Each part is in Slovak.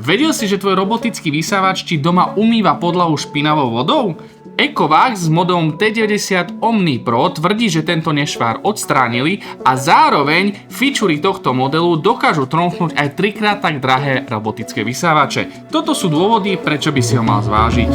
Vedel si, že tvoj robotický vysávač ti doma umýva podlahu špinavou vodou? Ecovacs s modom T90 Omni Pro tvrdí, že tento nešvár odstránili a zároveň featurey tohto modelu dokážu tromfnúť aj 3-krát tak drahé robotické vysávače. Toto sú dôvody, prečo by si ho mal zvážiť.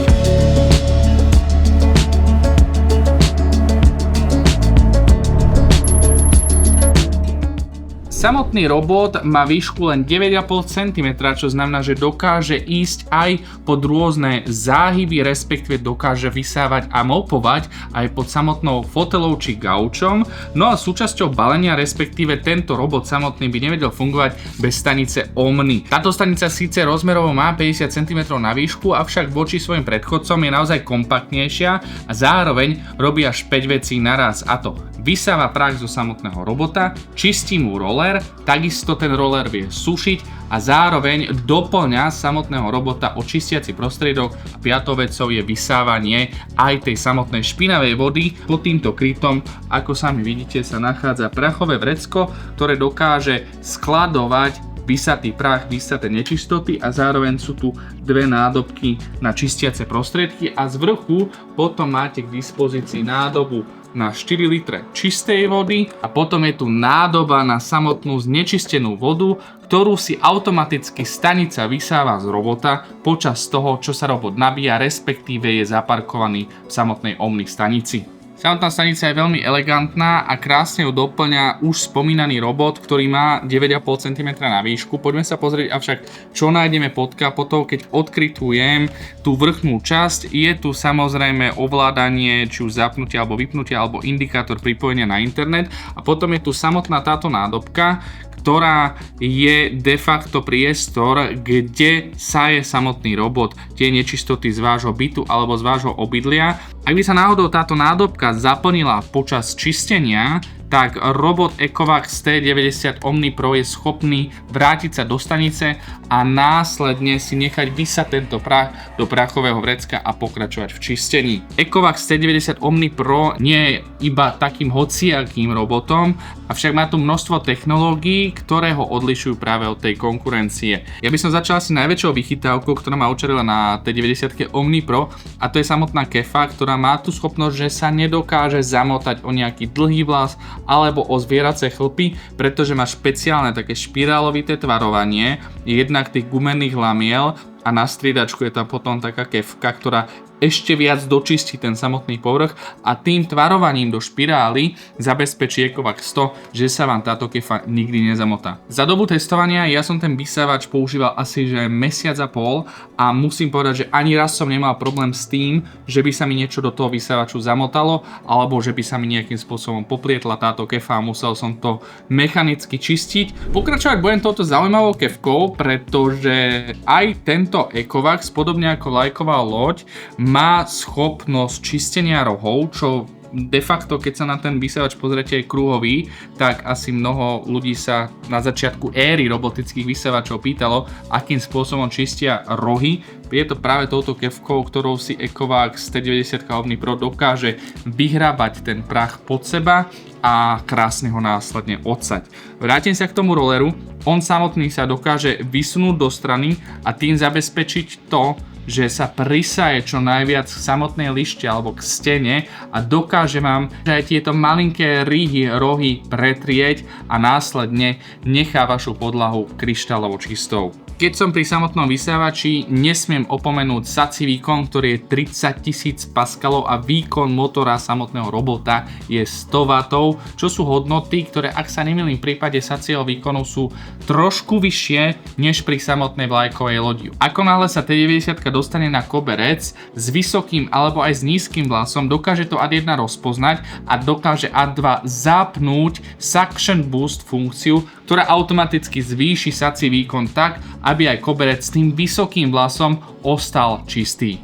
Samotný robot má výšku len 9,5 cm, čo znamená, že dokáže ísť aj pod rôzne záhyby, respektíve dokáže vysávať a mopovať aj pod samotnou fotelou či gaučom. No a súčasťou balenia, respektíve tento robot samotný by nevedel fungovať bez stanice Omni. Táto stanica síce rozmerovo má 50 cm na výšku, avšak voči svojim predchodcom je naozaj kompaktnejšia a zároveň robí až 5 vecí naraz, a to vysáva prach zo samotného robota, čistí mu roller, takisto ten roller vie sušiť a zároveň doplňa samotného robota o čistiaci prostriedok a piatou vecou je vysávanie aj tej samotnej špinavej vody. Pod týmto krytom, ako sami vidíte, sa nachádza prachové vrecko, ktoré dokáže skladovať vysatý prach, vysaté nečistoty a zároveň sú tu dve nádobky na čistiace prostriedky a z vrchu potom máte k dispozícii nádobu na 4 litre čistej vody a potom je tu nádoba na samotnú znečistenú vodu, ktorú si automaticky stanica vysáva z robota počas toho, čo sa robot nabíja, respektíve je zaparkovaný v samotnej Omni stanici. Samotná stanica je veľmi elegantná a krásne ju doplňa už spomínaný robot, ktorý má 9,5 cm na výšku. Poďme sa pozrieť avšak, čo nájdeme pod kapotou. Keď odkrytujem tú vrchnú časť, je tu samozrejme ovládanie či už zapnutia alebo vypnutia alebo indikátor pripojenia na internet a potom je tu samotná táto nádobka, ktorá je de facto priestor, kde saje samotný robot tie nečistoty z vášho bytu alebo z vášho obydlia. Ak by sa náhodou táto nádobka zaplnila počas čistenia, tak robot Ecovacs T90 Omni Pro je schopný vrátiť sa do stanice a následne si nechať vysať tento prach do prachového vrecka a pokračovať v čistení. Ecovacs T90 Omni Pro nie je iba takým hociakým robotom, avšak má tu množstvo technológií, ktoré ho odlišujú práve od tej konkurencie. Ja by som začal asi najväčšou vychytávkou, ktorá ma učarila na T90 Omni Pro, a to je samotná kefa, ktorá má tú schopnosť, že sa nedokáže zamotať o nejaký dlhý vlas alebo o zvieracie chlpy, pretože má špeciálne také špirálovité tvarovanie, jednak tých gumených lamiel a na striedačku je tam potom taká kefka, ktorá ešte viac dočistí ten samotný povrch a tým tvarovaním do špirály zabezpečí Ecovacs to, že sa vám táto kefa nikdy nezamotá. Za dobu testovania ja som ten vysávač používal asi že mesiac a pol a musím povedať, že ani raz som nemal problém s tým, že by sa mi niečo do toho vysávaču zamotalo alebo že by sa mi nejakým spôsobom poplietla táto kefa a musel som to mechanicky čistiť. Pokračovať budem touto zaujímavou kefkou, pretože aj tento Ecovacs, podobne ako vlajková loď, má schopnosť čistenia rohov, čo de facto, keď sa na ten vysávač pozriete je kruhový, tak asi mnoho ľudí sa na začiatku éry robotických vysávačov pýtalo, akým spôsobom čistia rohy. Je to práve touto kefkou, ktorou si Ecovacs T90 Omni Pro dokáže vyhrábať ten prach pod seba a krásne ho následne odsať. Vrátim sa k tomu rolleru. On samotný sa dokáže vysunúť do strany a tým zabezpečiť to, že sa prisaje čo najviac k samotnej lište alebo k stene a dokáže vám aj tieto malinké rohy pretrieť a následne nechá vašu podlahu kryštálovo čistou. Keď som pri samotnom vysávači, nesmiem opomenúť sací výkon, ktorý je 30 000 paskalov a výkon motora samotného robota je 100 W, čo sú hodnoty, ktoré, ak sa nemýlim, v prípade sacieho výkonu sú trošku vyššie než pri samotnej vlajkovej lodi. Ako náhle sa T90 dostane na koberec s vysokým alebo aj s nízkym vlasom, dokáže to AD1 rozpoznať a dokáže AD2 zapnúť suction boost funkciu, ktorá automaticky zvýši sací výkon tak, aby aj koberec s tým vysokým vlasom ostal čistý.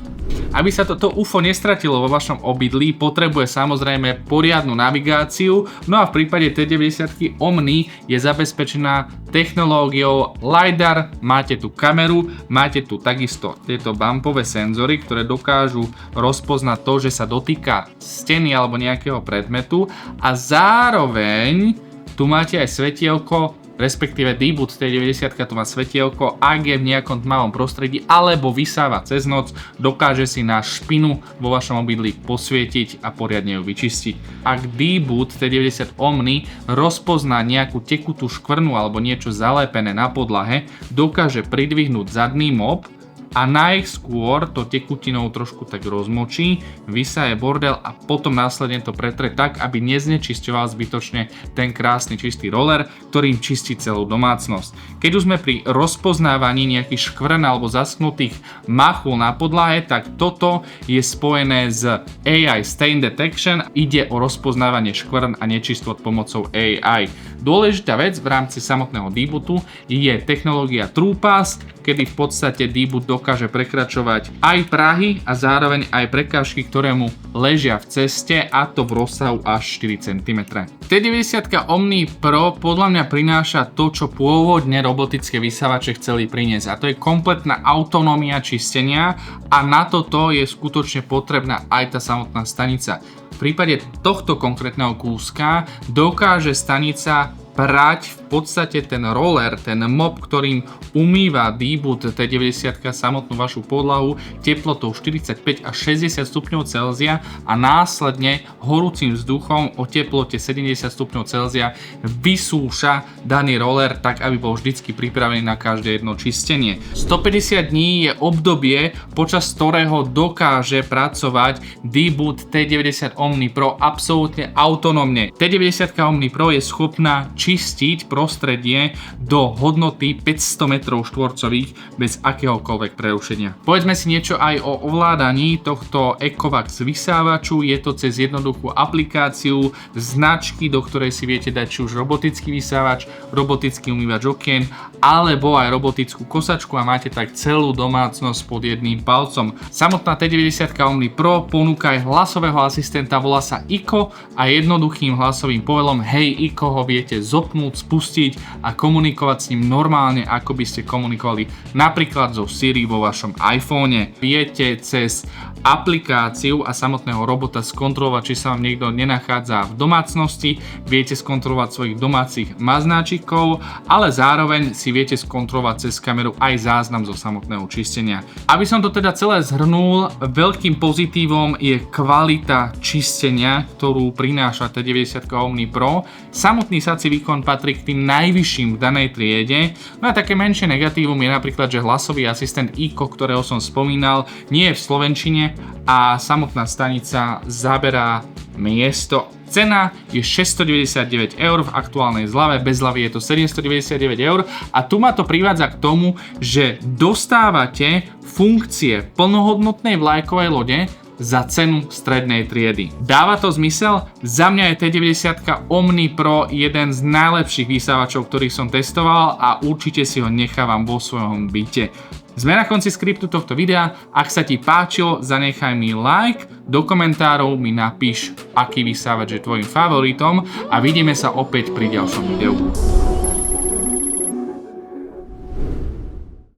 Aby sa toto UFO nestratilo vo vašom obydlí, potrebuje samozrejme poriadnu navigáciu, no a v prípade T90 Omni je zabezpečená technológiou LiDAR, máte tu kameru, máte tu takisto tieto bumpové senzory, ktoré dokážu rozpoznať to, že sa dotýka steny alebo nejakého predmetu a zároveň tu máte aj svetielko, respektíve D-Boot T90 to má svetielko, ak je v nejakom tmavom prostredí alebo vysáva cez noc, dokáže si na špinu vo vašom obydlí posvietiť a poriadne ju vyčistiť. Ak D-Boot T90 Omni rozpozná nejakú tekutú škvrnu alebo niečo zalépené na podlahe, dokáže pridvihnúť zadný mop a najskôr to tekutinou trošku tak rozmočí, vysaje bordel a potom následne to pretre tak, aby neznečisťoval zbytočne ten krásny čistý roller, ktorým čistí celú domácnosť. Keď už sme pri rozpoznávaní nejakých škvrn alebo zaschnutých machul na podlahe, tak toto je spojené s AI Stain Detection. Ide o rozpoznávanie škvrn a nečistot pomocou AI. Dôležitá vec v rámci samotného D-Bootu je technológia TruePass, kedy v podstate D-Boot dokáže prekračovať aj prahy a zároveň aj prekážky, ktoré mu ležia v ceste, a to v rozsahu až 4 cm. T90 Omni Pro podľa mňa prináša to, čo pôvodne robotické vysávače chceli priniesť, a to je kompletná autonómia čistenia, a na toto je skutočne potrebná aj tá samotná stanica. V prípade tohto konkrétneho kúska dokáže stanica prať v podstate ten roller, ten mop, ktorým umýva D-Boot T90 samotnú vašu podlahu teplotou 45 až 60 stupňov Celzia a následne horúcim vzduchom o teplote 70 stupňov Celzia vysúša daný roller tak, aby bol vždycky pripravený na každé jedno čistenie. 150 dní je obdobie, počas ktorého dokáže pracovať D-Boot T90 Omni Pro absolútne autonómne. T90 Omni Pro je schopná čistiť prostredie do hodnoty 500 m2 bez akéhokoľvek prerušenia. Povedzme si niečo aj o ovládaní tohto Ecovacs vysávaču. Je to cez jednoduchú aplikáciu značky, do ktorej si viete dať či už robotický vysávač, robotický umývač okien alebo aj robotickú kosačku a máte tak celú domácnosť pod jedným palcom. Samotná T90 Omni Pro ponúka aj hlasového asistenta, volá sa Iko, a jednoduchým hlasovým povedom Hej Iko ho viete zopnúť, spustiť a komunikovať s ním normálne, ako by ste komunikovali napríklad so Siri vo vašom iPhone. Viete cez aplikáciu a samotného robota skontrolovať, či sa vám niekto nenachádza v domácnosti, viete skontrolovať svojich domácich maznáčikov, ale zároveň si viete skontrolovať cez kameru aj záznam zo samotného čistenia. Aby som to teda celé zhrnul, veľkým pozitívom je kvalita čistenia, ktorú prináša T90 Omni Pro. Samotný sací výkon patrí k tým najvyšším v danej triede. No a také menšie negatívum je napríklad, že hlasový asistent Iko, ktorého som spomínal, nie je v slovenčine a samotná stanica zaberá miesto. Cena je 699 eur v aktuálnej zľave, bez zľavy je to 799 eur a tu ma to privádza k tomu, že dostávate funkcie plnohodnotnej vlajkovej lode za cenu strednej triedy. Dáva to zmysel? Za mňa je T90 Omni Pro jeden z najlepších vysávačov, ktorých som testoval a určite si ho nechávam vo svojom byte. Sme na konci skriptu tohto videa. Ak sa ti páčilo, zanechaj mi like, do komentárov mi napíš, aký vysávač je tvojim favoritom a vidíme sa opäť pri ďalšom videu.